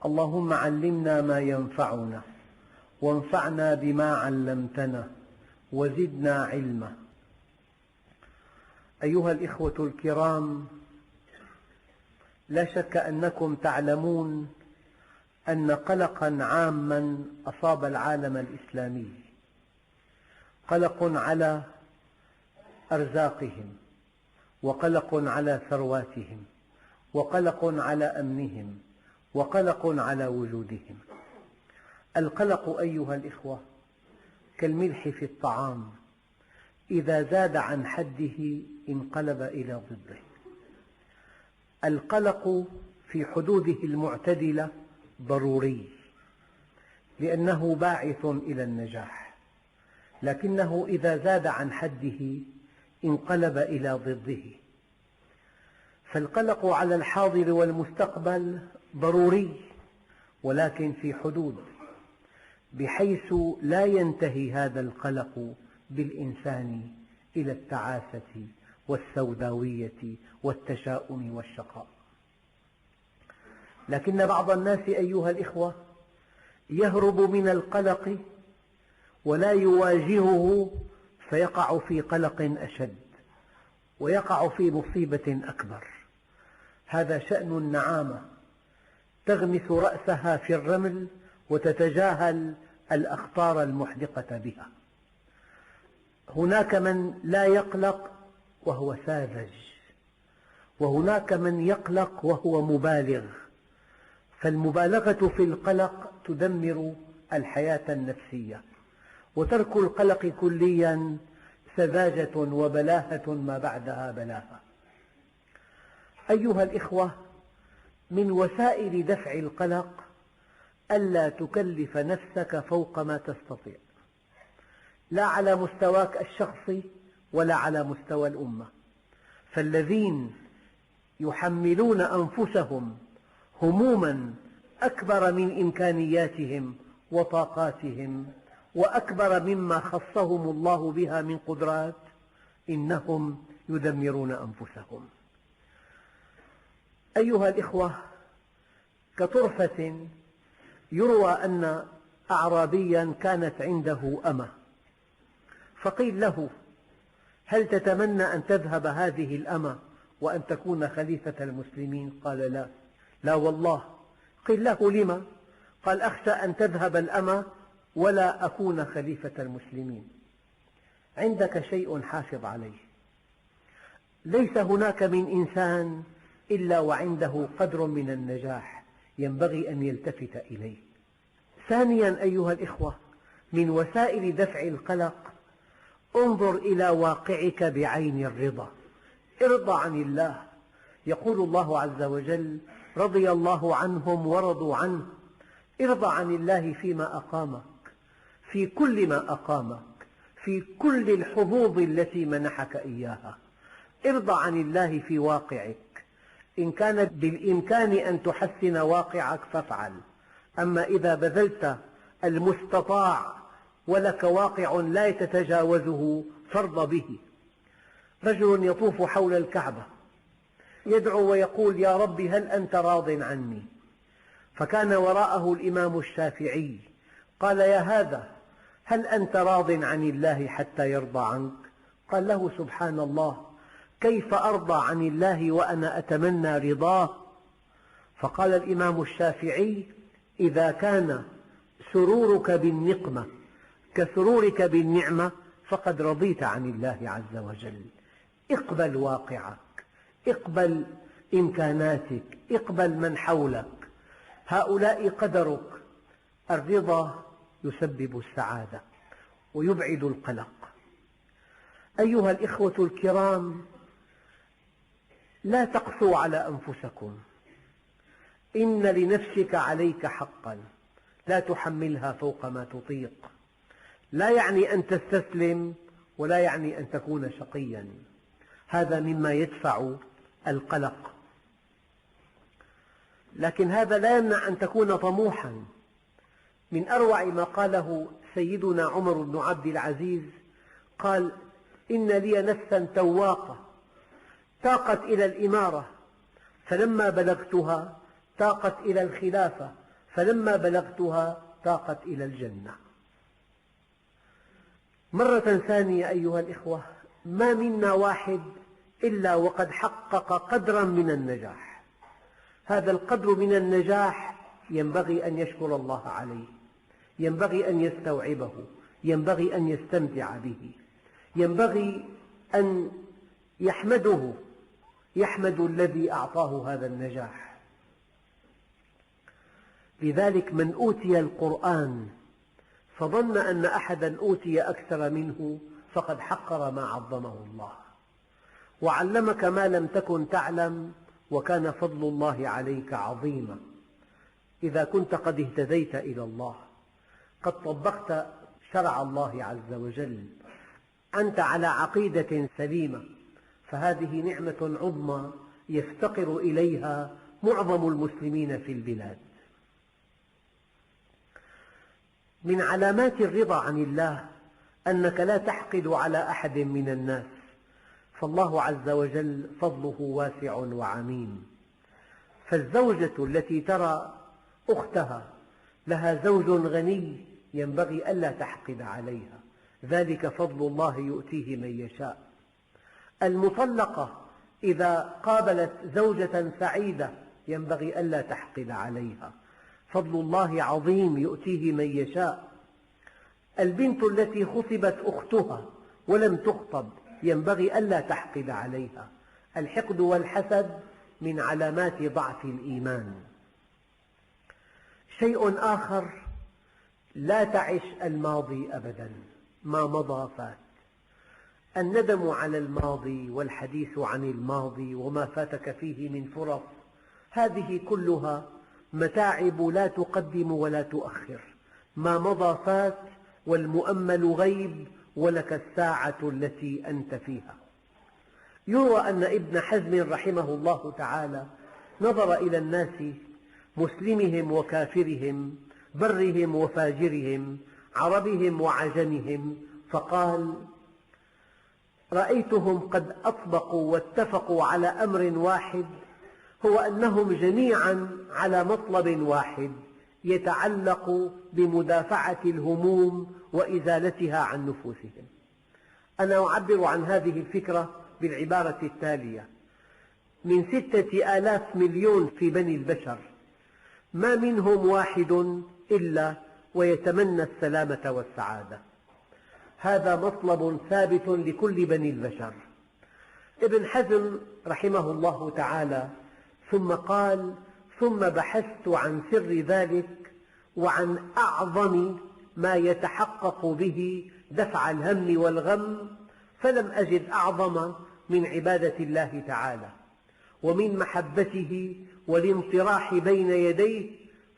اللهم علمنا ما ينفعنا وانفعنا بما علمتنا وزدنا علما. أيها الإخوة الكرام، لا شك أنكم تعلمون أن قلقا عاما أصاب العالم الإسلامي، قلق على أرزاقهم، وقلق على ثرواتهم، وقلق على أمنهم، وقلق على وجودهم. القلق أيها الإخوة كالملح في الطعام، إذا زاد عن حده انقلب إلى ضده. القلق في حدوده المعتدلة ضروري، لأنه باعث إلى النجاح، لكنه إذا زاد عن حده انقلب إلى ضده. فالقلق على الحاضر والمستقبل ضروري، ولكن في حدود، بحيث لا ينتهي هذا القلق بالإنسان إلى التعاسة والسوداوية والتشاؤم والشقاء. لكن بعض الناس أيها الإخوة يهرب من القلق ولا يواجهه، فيقع في قلق أشد ويقع في مصيبة أكبر. هذا شأن النعامة، تغمس رأسها في الرمل وتتجاهل الأخطار المحدقة بها. هناك من لا يقلق وهو ساذج، وهناك من يقلق وهو مبالغ، فالمبالغة في القلق تدمر الحياة النفسية، وترك القلق كليا سذاجة وبلاهة ما بعدها بلاهة. أيها الإخوة، من وسائل دفع القلق ألا تكلف نفسك فوق ما تستطيع، لا على مستواك الشخصي ولا على مستوى الأمة. فالذين يحملون أنفسهم هموما أكبر من إمكانياتهم وطاقاتهم وأكبر مما خصهم الله بها من قدرات، إنهم يدمرون أنفسهم. أيها الإخوة، كطرفة يروى أن أعرابيا كانت عنده أمة، فقيل له: هل تتمنى أن تذهب هذه الأمة وأن تكون خليفة المسلمين؟ قال: لا، لا والله. قيل له: لما؟ قال: أخشى أن تذهب الأمة ولا أكون خليفة المسلمين. عندك شيء حافظ عليه، ليس هناك من إنسان إلا وعنده قدر من النجاح ينبغي أن يلتفت إليه. ثانيا أيها الإخوة، من وسائل دفع القلق انظر إلى واقعك بعين الرضا، ارضى عن الله. يقول الله عز وجل: رضي الله عنهم ورضوا عنه. ارضى عن الله فيما أقامك، في كل ما أقامك، في كل الحظوظ التي منحك إياها. ارضى عن الله في واقعك، إن كان بالإمكان أن تحسن واقعك فافعل، أما إذا بذلت المستطاع ولك واقع لا تتجاوزه فارض به. رجل يطوف حول الكعبة يدعو ويقول: يا رب هل أنت راض عني؟ فكان وراءه الإمام الشافعي، قال: يا هذا، هل أنت راض عن الله حتى يرضى عنك؟ قال له: سبحان الله، كيف أرضى عن الله وأنا أتمنى رضاه؟ فقال الإمام الشافعي: إذا كان سرورك بالنقمة كسرورك بالنعمة فقد رضيت عن الله عز وجل. اقبل واقعك، اقبل إمكاناتك، اقبل من حولك، هؤلاء قدرك. الرضا يسبب السعادة ويبعد القلق. أيها الإخوة الكرام، لا تقسوا على أنفسكم، إن لنفسك عليك حقا، لا تحملها فوق ما تطيق. لا يعني أن تستسلم، ولا يعني أن تكون شقيا، هذا مما يدفع القلق. لكن هذا لا يمنع أن تكون طموحا. من أروع ما قاله سيدنا عمر بن عبد العزيز، قال: إن لي نفسا تواقة تاقت إلى الإمارة، فلما بلغتها تاقت إلى الخلافة، فلما بلغتها تاقت إلى الجنة. مرة ثانية أيها الإخوة، ما منا واحد إلا وقد حقق قدرا من النجاح. هذا القدر من النجاح ينبغي أن يشكر الله عليه، ينبغي أن يستوعبه، ينبغي أن يستمتع به، ينبغي أن يحمده، يحمد الذي أعطاه هذا النجاح. لذلك من أوتي القرآن فظن أن أحدا أوتي أكثر منه فقد حقر ما عظمه الله. وعلمك ما لم تكن تعلم وكان فضل الله عليك عظيما. إذا كنت قد اهتديت إلى الله، قد طبقت شرع الله عز وجل، أنت على عقيدة سليمة، فهذه نعمة عظمى يفتقر إليها معظم المسلمين في البلاد. من علامات الرضا عن الله أنك لا تحقد على أحد من الناس، فالله عز وجل فضله واسع وعميم. فالزوجة التي ترى أختها لها زوج غني ينبغي ألا تحقد عليها، ذلك فضل الله يؤتيه من يشاء. المطلقة إذا قابلت زوجة سعيدة ينبغي ألا تحقد عليها، فضل الله عظيم يؤتيه من يشاء. البنت التي خطبت أختها ولم تخطب ينبغي ألا تحقد عليها، الحقد والحسد من علامات ضعف الإيمان. شيء آخر، لا تعش الماضي أبدا، ما مضى فات. الندم على الماضي والحديث عن الماضي وما فاتك فيه من فرص، هذه كلها متاعب لا تقدم ولا تؤخر. ما مضى فات، والمؤمل غيب، ولك الساعة التي أنت فيها. يروى أن ابن حزم رحمه الله تعالى نظر إلى الناس، مسلمهم وكافرهم، برهم وفاجرهم، عربهم وعجمهم، فقال: رأيتهم قد أطبقوا واتفقوا على أمر واحد، هو أنهم جميعا على مطلب واحد يتعلق بمدافعة الهموم وإزالتها عن نفوسهم. أنا أعبر عن هذه الفكرة بالعبارة التالية: من 6,000 مليون في بني البشر ما منهم واحد إلا ويتمنى السلامة والسعادة. هذا مطلب ثابت لكل بني البشر. ابن حزم رحمه الله تعالى ثم قال: ثم بحثت عن سر ذلك وعن أعظم ما يتحقق به دفع الهم والغم، فلم أجد أعظم من عبادة الله تعالى ومن محبته والانطراح بين يديه،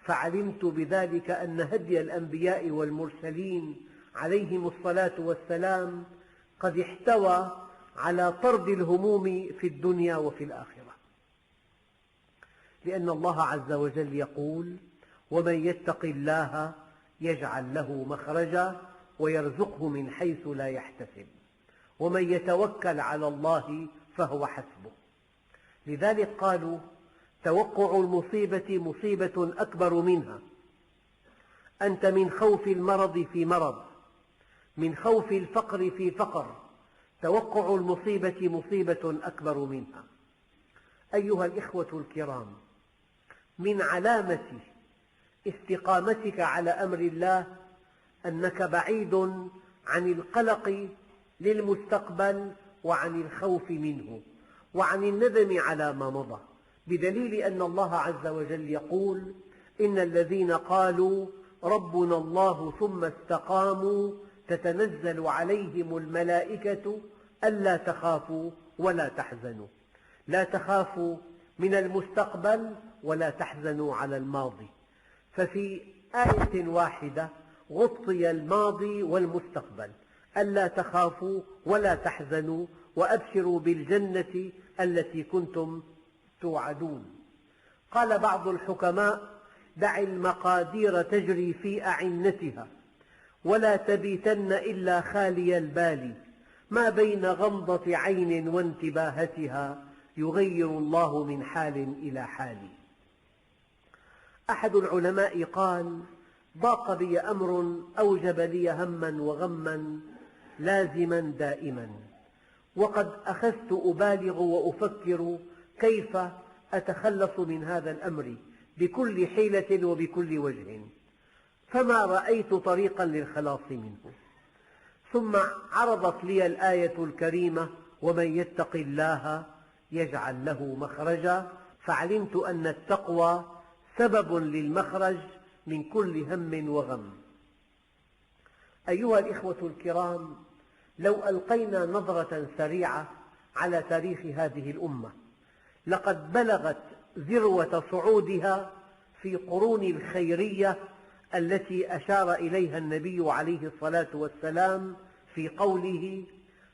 فعلمت بذلك أن هدي الأنبياء والمرسلين عليهم الصلاة والسلام قد احتوى على طرد الهموم في الدنيا وفي الآخرة، لأن الله عز وجل يقول: ومن يتق الله يجعل له مخرجا ويرزقه من حيث لا يحتسب ومن يتوكل على الله فهو حسبه. لذلك قالوا: توقع المصيبة مصيبة أكبر منها. أنت من خوف المرض في مرض، من خوف الفقر في فقر، توقع المصيبة مصيبة أكبر منها. أيها الإخوة الكرام، من علامة استقامتك على أمر الله أنك بعيد عن القلق للمستقبل وعن الخوف منه وعن الندم على ما مضى، بدليل أن الله عز وجل يقول: إن الذين قالوا ربنا الله ثم استقاموا تتنزل عليهم الملائكة ألا تخافوا ولا تحزنوا. لا تخافوا من المستقبل ولا تحزنوا على الماضي. ففي آية واحدة غطي الماضي والمستقبل: ألا تخافوا ولا تحزنوا وأبشروا بالجنة التي كنتم توعدون. قال بعض الحكماء: دع المقادير تجري في أعنتها ولا تبيتن إلا خالي البال، ما بين غمضة عين وانتباهتها يغير الله من حال إلى حال. أحد العلماء قال: ضاق بي أمر أوجب لي هماً وغماً لازماً دائماً، وقد أخذت أبالغ وأفكر كيف أتخلص من هذا الأمر بكل حيلة وبكل وجه، فما رأيت طريقاً للخلاص منه. ثم عرضت لي الآية الكريمة: ومن يتق الله يجعل له مخرجا، فعلمت أن التقوى سبب للمخرج من كل هم وغم. أيها الإخوة الكرام، لو ألقينا نظرة سريعة على تاريخ هذه الأمة، لقد بلغت ذروة صعودها في قرون الخيرية التي أشار إليها النبي عليه الصلاة والسلام في قوله: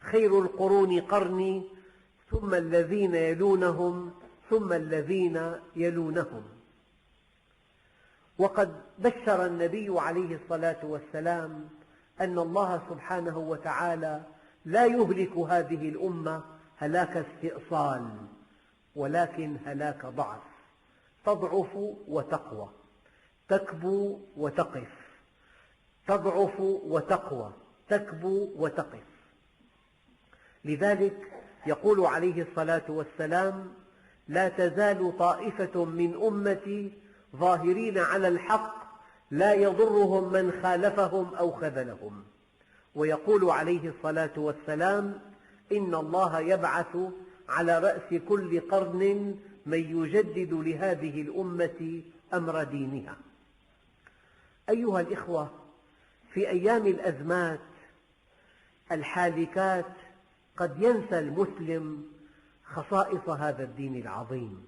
خير القرون قرني ثم الذين يلونهم ثم الذين يلونهم. وقد بشر النبي عليه الصلاة والسلام أن الله سبحانه وتعالى لا يهلك هذه الأمة هلاك استئصال، ولكن هلاك ضعف، تضعف وتقوى، تكبو وتقف، تضعف وتقوى، تكبو وتقف. لذلك يقول عليه الصلاة والسلام: لا تزال طائفة من أمتي ظاهرين على الحق لا يضرهم من خالفهم أو خذلهم. ويقول عليه الصلاة والسلام: إن الله يبعث على رأس كل قرن من يجدد لهذه الأمة أمر دينها. أيها الإخوة، في أيام الأزمات الحالكات قد ينسى المسلم خصائص هذا الدين العظيم.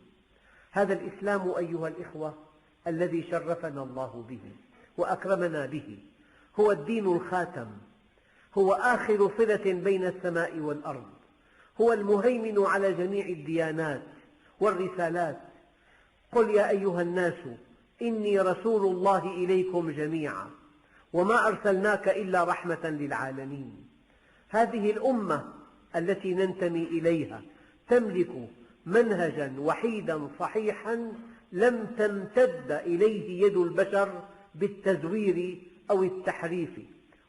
هذا الإسلام أيها الإخوة الذي شرفنا الله به وأكرمنا به هو الدين الخاتم، هو آخر صلة بين السماء والأرض، هو المهيمن على جميع الديانات والرسالات. قل يا أيها الناس إني رسول الله إليكم جميعا وما أرسلناك إلا رحمة للعالمين. هذه الأمة التي ننتمي إليها تملك منهجا وحيدا صحيحا لم تمتد إليه يد البشر بالتزوير أو التحريف،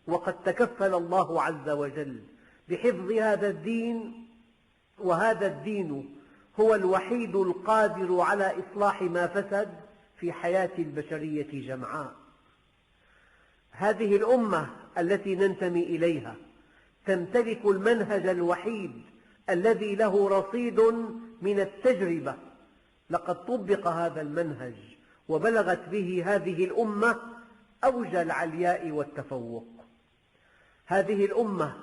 وقد تكفل الله عز وجل بحفظ هذا الدين، وهذا الدين هو الوحيد القادر على إصلاح ما فسد في حياة البشرية جمعاء. هذه الأمة التي ننتمي إليها تمتلك المنهج الوحيد الذي له رصيد من التجربة. لقد طبق هذا المنهج وبلغت به هذه الأمة أوج العلياء والتفوق. هذه الأمة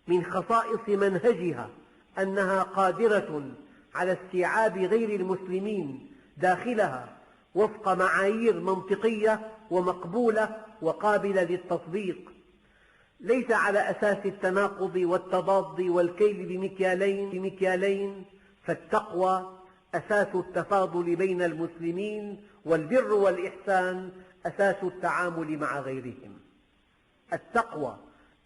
من خصائص منهجها أنها قادرة على استيعاب غير المسلمين داخلها وفق معايير منطقية ومقبولة وقابلة للتطبيق، ليس على أساس التناقض والتضاد والكيل بمكيالين، فالتقوى أساس التفاضل بين المسلمين، والبر والإحسان أساس التعامل مع غيرهم. التقوى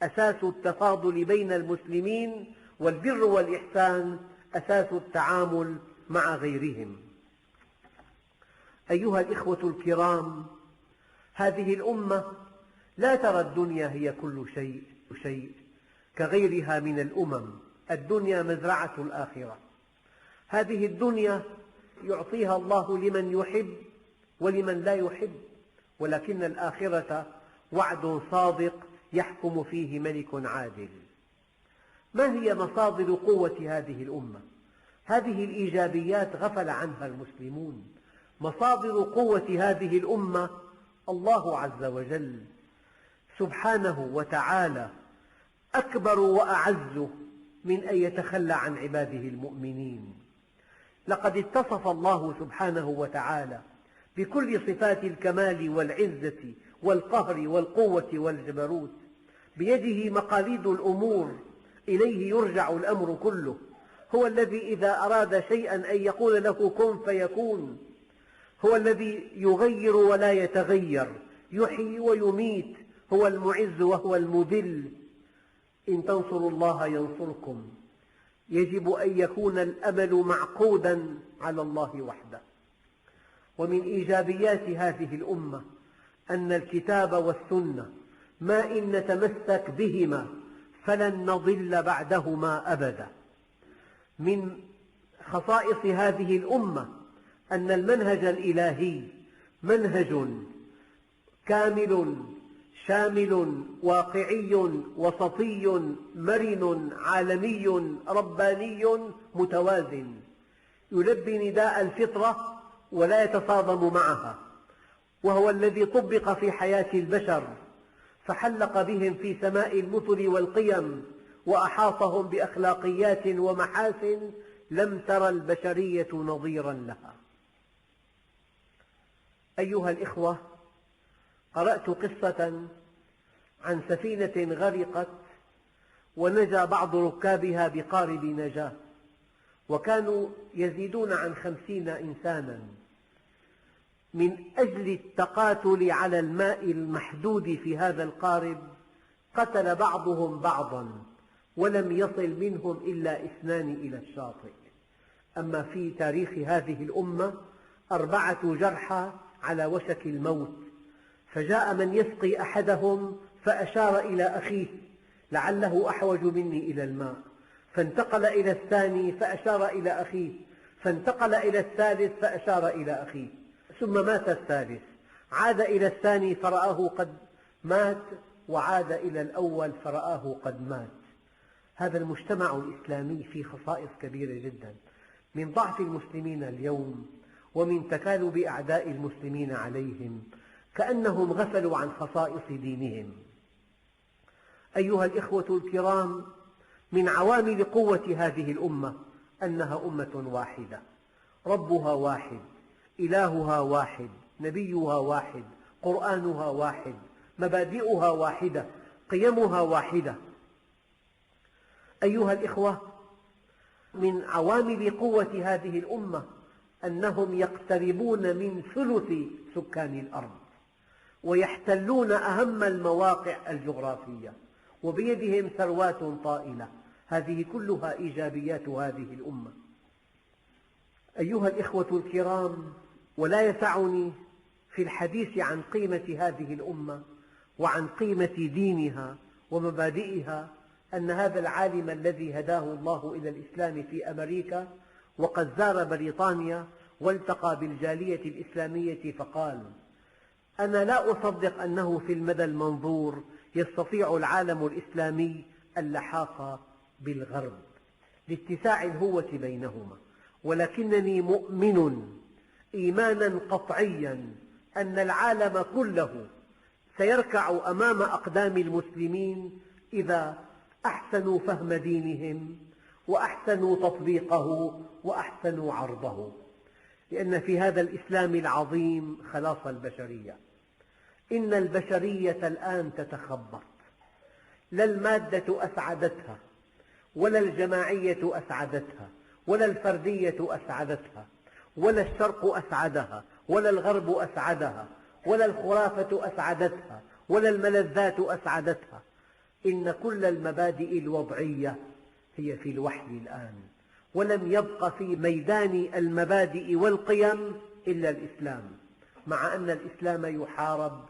أساس التفاضل بين المسلمين، والبر والإحسان أساس التعامل مع غيرهم. أيها الإخوة الكرام، هذه الأمة لا ترى الدنيا هي كل شيء كغيرها من الأمم. الدنيا مزرعة الآخرة. هذه الدنيا يعطيها الله لمن يحب ولمن لا يحب، ولكن الآخرة وعد صادق يحكم فيه ملك عادل. ما هي مصادر قوة هذه الأمة؟ هذه الإيجابيات غفل عنها المسلمون. مصادر قوة هذه الأمة الله عز وجل سبحانه وتعالى أكبر وأعز من أن يتخلى عن عباده المؤمنين. لقد اتصف الله سبحانه وتعالى بكل صفات الكمال والعزة والقهر والقوة والجبروت. بيده مقاليد الأمور، إليه يرجع الأمر كله. هو الذي إذا أراد شيئا أن يقول له كن فيكون. هو الذي يغير ولا يتغير، يحيي ويميت. هو المعز وهو المذل. إن تنصروا الله ينصركم. يجب أن يكون الأمل معقودا على الله وحده. ومن إيجابيات هذه الأمة أن الكتاب والسنة ما إن نتمسك بهما فلن نضل بعدهما أبدا. من خصائص هذه الأمة أن المنهج الإلهي منهج كامل شامل واقعي وسطي مرن عالمي رباني متوازن، يلبي نداء الفطرة ولا يتصادم معها، وهو الذي طبق في حياة البشر فحلق بهم في سماء المثل والقيم وأحاطهم بأخلاقيات ومحاسن لم تر البشرية نظيرا لها. أيها الإخوة، قرأت قصة عن سفينة غرقت ونجا بعض ركابها بقارب نجاة، وكانوا يزيدون عن 50 إنسانا. من أجل التقاتل على الماء المحدود في هذا القارب قتل بعضهم بعضا ولم يصل منهم إلا 2 إلى الشاطئ. أما في تاريخ هذه الأمة 4 جرحى على وشك الموت، فجاء من يسقي أحدهم فأشار إلى أخيه لعله أحوج مني إلى الماء، فانتقل إلى الثاني فأشار إلى أخيه، فانتقل إلى الثالث فأشار إلى أخيه، ثم مات الثالث، عاد إلى الثاني فرآه قد مات، وعاد إلى الأول فرآه قد مات. هذا المجتمع الإسلامي فيه خصائص كبيرة جدا، من ضعف المسلمين اليوم ومن تكالب أعداء المسلمين عليهم، كأنهم غفلوا عن خصائص دينهم. أيها الإخوة الكرام، من عوامل قوة هذه الأمة أنها أمة واحدة، ربها واحد، إلهها واحد، نبيها واحد، قرآنها واحد، مبادئها واحدة، قيمها واحدة. أيها الإخوة، من عوامل قوة هذه الأمة أنهم يقتربون من ثلث سكان الأرض ويحتلون أهم المواقع الجغرافية وبيدهم ثروات طائلة. هذه كلها إيجابيات هذه الأمة. أيها الإخوة الكرام، ولا يسعني في الحديث عن قيمة هذه الأمة وعن قيمة دينها ومبادئها أن هذا العالم الذي هداه الله إلى الإسلام في أمريكا وقد زار بريطانيا والتقى بالجالية الإسلامية فقال: أنا لا أصدق أنه في المدى المنظور يستطيع العالم الإسلامي اللحاق بالغرب لاتساع الهوة بينهما، ولكنني مؤمن إيمانا قطعيا أن العالم كله سيركع أمام أقدام المسلمين إذا أحسنوا فهم دينهم وأحسنوا تطبيقه وأحسنوا عرضه، لأن في هذا الإسلام العظيم خلاص البشرية. إن البشرية الآن تتخبط، لا المادة أسعدتها ولا الجماعية أسعدتها ولا الفردية أسعدتها ولا الشرق أسعدها ولا الغرب أسعدها ولا الخرافة أسعدتها ولا الملذات أسعدتها. إن كل المبادئ الوضعية هي في الوحل الآن، ولم يبق في ميدان المبادئ والقيم إلا الإسلام، مع أن الإسلام يحارب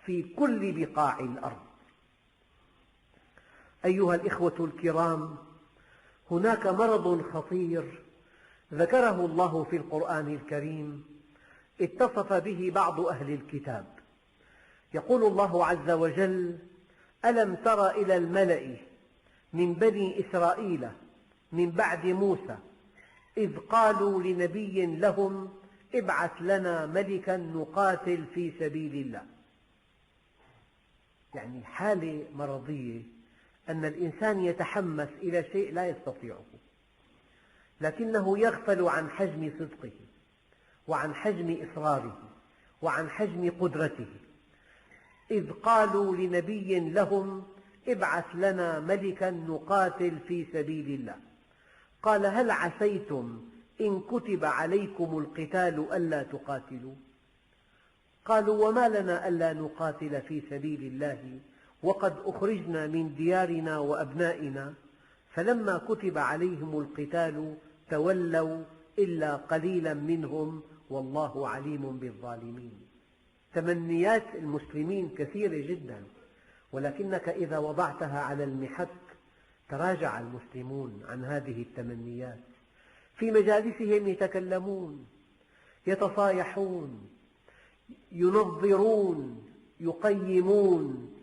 في كل بقاع الأرض. أيها الإخوة الكرام، هناك مرض خطير ذكره الله في القرآن الكريم اتصف به بعض أهل الكتاب. يقول الله عز وجل: ألم تر إلى الملأ من بني إسرائيل من بعد موسى إذ قالوا لنبي لهم ابعث لنا ملكا نقاتل في سبيل الله. يعني حالة مرضية أن الإنسان يتحمس إلى شيء لا يستطيعه، لكنه يغفل عن حجم صدقه وعن حجم إصراره وعن حجم قدرته. إذ قالوا لنبي لهم ابعث لنا ملكا نقاتل في سبيل الله قال هل عسيتم إن كتب عليكم القتال ألا تقاتلوا؟ قالوا وما لنا ألا نقاتل في سبيل الله وقد أخرجنا من ديارنا وأبنائنا. فلما كتب عليهم القتال تولوا إلا قليلا منهم والله عليم بالظالمين. تمنيات المسلمين كثيرة جدا، ولكنك إذا وضعتها على المحك تراجع المسلمون عن هذه التمنيات. في مجالسهم يتكلمون، يتصايحون، ينظرون، يقيمون،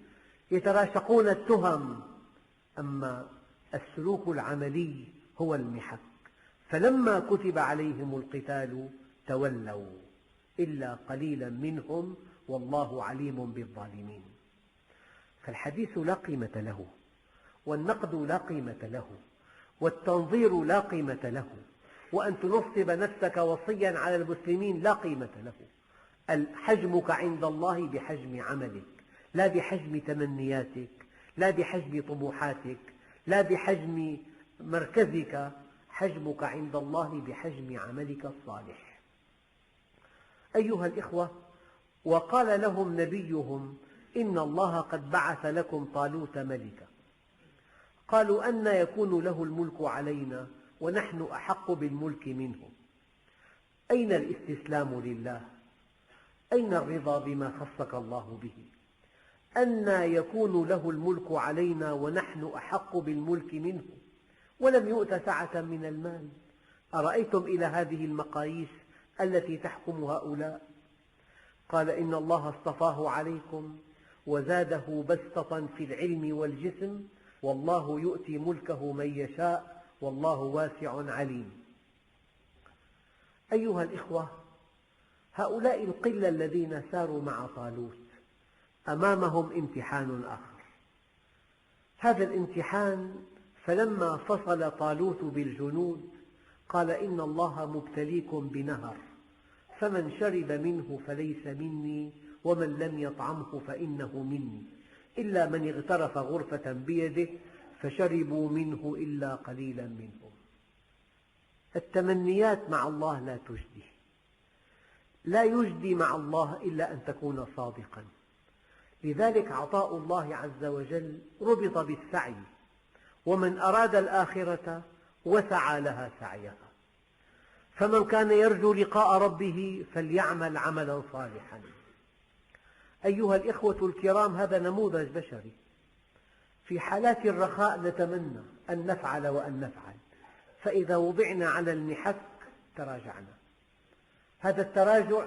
يتراشقون التهم، أما السلوك العملي هو المحك. فلما كتب عليهم القتال تولوا إلا قليلا منهم والله عليم بالظالمين. فالحديث لا قيمة له، والنقد لا قيمة له، والتنظير لا قيمة له، وأن تنصب نفسك وصيا على المسلمين لا قيمة له. حجمك عند الله بحجم عملك، لا بحجم تمنياتك، لا بحجم طموحاتك، لا بحجم مركزك. حجمك عند الله بحجم عملك الصالح. أيها الإخوة، وقال لهم نبيهم إن الله قد بعث لكم طالوت ملكا. قالوا أنى يكون له الملك علينا ونحن أحق بالملك منه. أين الاستسلام لله؟ أين الرضا بما خصك الله به؟ أنى يكون له الملك علينا ونحن أحق بالملك منه ولم يؤت سعة من المال. أرأيتم إلى هذه المقاييس التي تحكم هؤلاء؟ قال إن الله اصطفاه عليكم وزاده بسطة في العلم والجسم والله يؤتي ملكه من يشاء والله واسع عليم. أيها الإخوة، هؤلاء القلة الذين ساروا مع طالوت أمامهم امتحان آخر. هذا الامتحان فلما فصل طالوت بالجنود قال إن الله مبتليكم بنهر فمن شرب منه فليس مني ومن لم يطعمه فإنه مني إلا من اغترف غرفة بيده فشربوا منه إلا قليلا منهم. التمنيات مع الله لا تجدي، لا يجدي مع الله إلا أن تكون صادقا. لذلك عطاء الله عز وجل ربط بالسعي، ومن أراد الآخرة وسعى لها سعيها. فمن كان يرجو لقاء ربه فليعمل عملا صالحا. أيها الإخوة الكرام، هذا نموذج بشري. في حالات الرخاء نتمنى أن نفعل وأن نفعل، فإذا وضعنا على المحك تراجعنا. هذا التراجع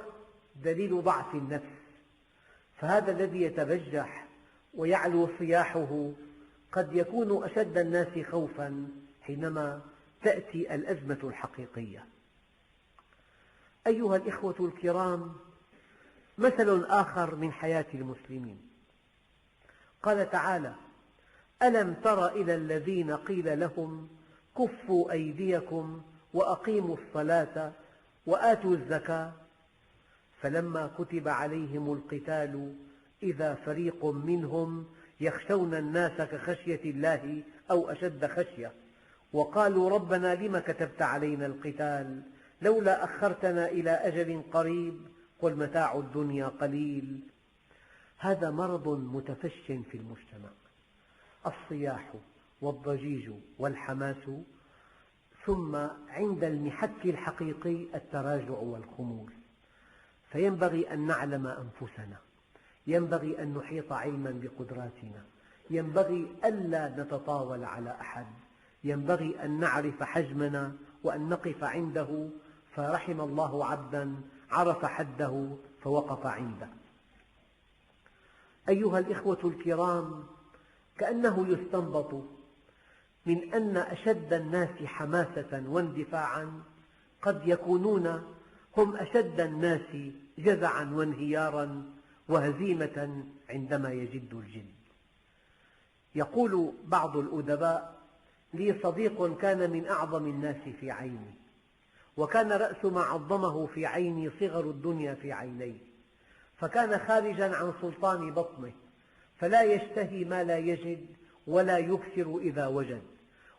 دليل ضعف النفس، فهذا الذي يتبجح ويعلو صياحه قد يكون أشد الناس خوفا حينما تأتي الأزمة الحقيقية. أيها الإخوة الكرام، مثل آخر من حياة المسلمين. قال تعالى: ألم تر إلى الذين قيل لهم كفوا أيديكم وأقيموا الصلاة وآتوا الزكاة فلما كتب عليهم القتال إذا فريق منهم يخشون الناس كخشية الله أو أشد خشية وقالوا ربنا لم كتبت علينا القتال لولا أخرتنا إلى أجل قريب قل متاع الدنيا قليل. هذا مرض متفش في المجتمع، الصياح والضجيج والحماس، ثم عند المحك الحقيقي التراجع والخمول. فينبغي أن نعلم أنفسنا، ينبغي أن نحيط علما بقدراتنا، ينبغي ألا نتطاول على أحد، ينبغي أن نعرف حجمنا وأن نقف عنده. فرحم الله عبدا عرف حده فوقف عنده. أيها الإخوة الكرام، كأنه يستنبط من أن أشد الناس حماسة واندفاعا قد يكونون هم أشد الناس جزعا وانهيارا وهزيمة عندما يجد الجد. يقول بعض الأدباء: لي صديق كان من أعظم الناس في عيني، وكان رأس ما عظمه في عيني صغر الدنيا في عينيه، فكان خارجا عن سلطان بطنه فلا يشتهي ما لا يجد ولا يكثر إذا وجد،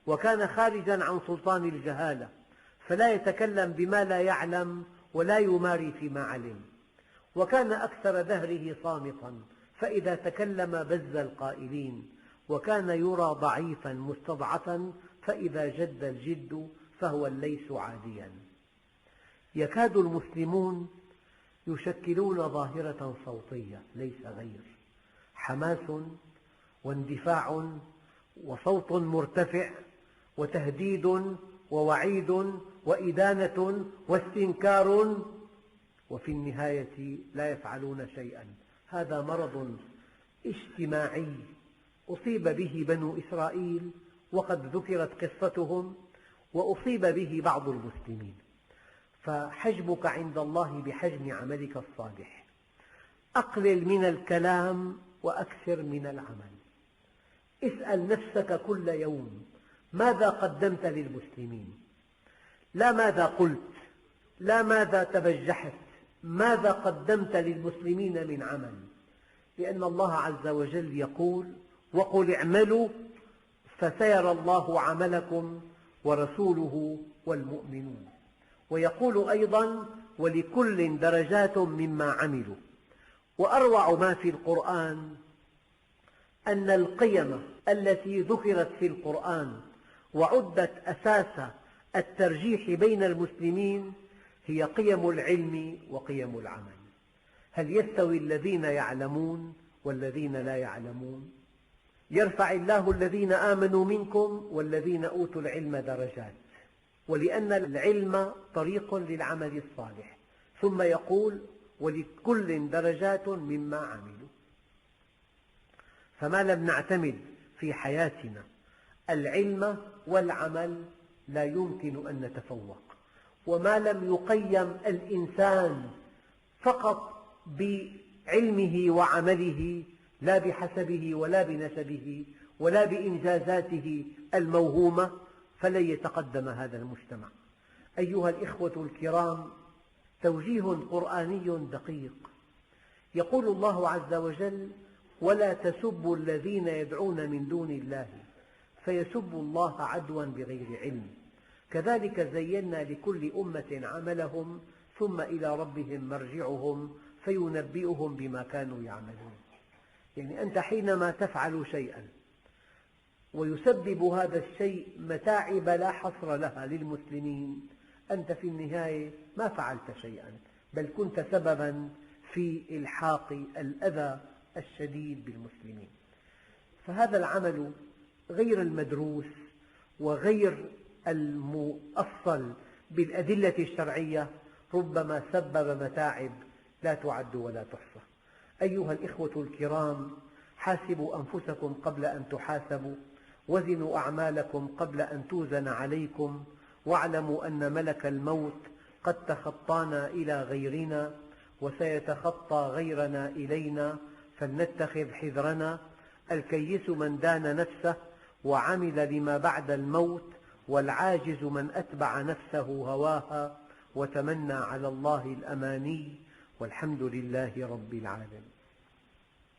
وكان خارجا عن سلطان الجهالة فلا يتكلم بما لا يعلم ولا يماري فيما علم، وكان أكثر دهره صامتا فإذا تكلم بز القائلين، وكان يرى ضعيفا مستضعفا فإذا جد الجد فهو ليس عاديا. يكاد المسلمون يشكلون ظاهرة صوتية ليس غير، حماس واندفاع وصوت مرتفع وتهديد ووعيد وإدانة واستنكار، وفي النهاية لا يفعلون شيئا. هذا مرض اجتماعي أصيب به بنو إسرائيل، وقد ذكرت قصتهم، وأصيب به بعض المسلمين. فحجمك عند الله بحجم عملك الصالح. أقلل من الكلام وأكثر من العمل. اسأل نفسك كل يوم ماذا قدمت للمسلمين، لا ماذا قلت، لا ماذا تبجحت، ماذا قدمت للمسلمين من عمل. لأن الله عز وجل يقول: وقل اعملوا فسيرى الله عملكم ورسوله والمؤمنون. ويقول أيضا: ولكل درجات مما عملوا. وأروع ما في القرآن أن القيم التي ذكرت في القرآن وعدت أساس الترجيح بين المسلمين هي قيم العلم وقيم العمل. هل يستوي الذين يعلمون والذين لا يعلمون؟ يرفع الله الذين آمنوا منكم والذين أوتوا العلم درجات. ولأن العلم طريق للعمل الصالح، ثم يقول: ولكل درجات مما عملوا. فما لم نعتمد في حياتنا العلم والعمل لا يمكن أن نتفوق. وما لم يقيم الإنسان فقط بعلمه وعمله، لا بحسبه ولا بنسبه ولا بإنجازاته الموهومة، فلن يتقدم هذا المجتمع. أيها الإخوة الكرام، توجيه قرآني دقيق. يقول الله عز وجل: ولا تسبوا الذين يدعون من دون الله فيسبوا الله عدوا بغير علم، كذلك زينا لكل أمة عملهم ثم إلى ربهم مرجعهم فينبئهم بما كانوا يعملون. يعني أنت حينما تفعل شيئا ويسبب هذا الشيء متاعب لا حصر لها للمسلمين، أنت في النهاية ما فعلت شيئا، بل كنت سببا في إلحاق الأذى الشديد بالمسلمين. فهذا العمل غير المدروس وغير المؤصل بالأدلة الشرعية ربما سبب متاعب لا تعد ولا تحصى. أيها الإخوة الكرام، حاسبوا أنفسكم قبل أن تحاسبوا، وزنوا أعمالكم قبل أن توزن عليكم، واعلموا أن ملك الموت قد تخطانا إلى غيرنا وسيتخطى غيرنا إلينا، فلنتخذ حذرنا. الكيس من دان نفسه وعمل لما بعد الموت، والعاجز من أتبع نفسه هواها وتمنى على الله الأماني، والحمد لله رب العالمين.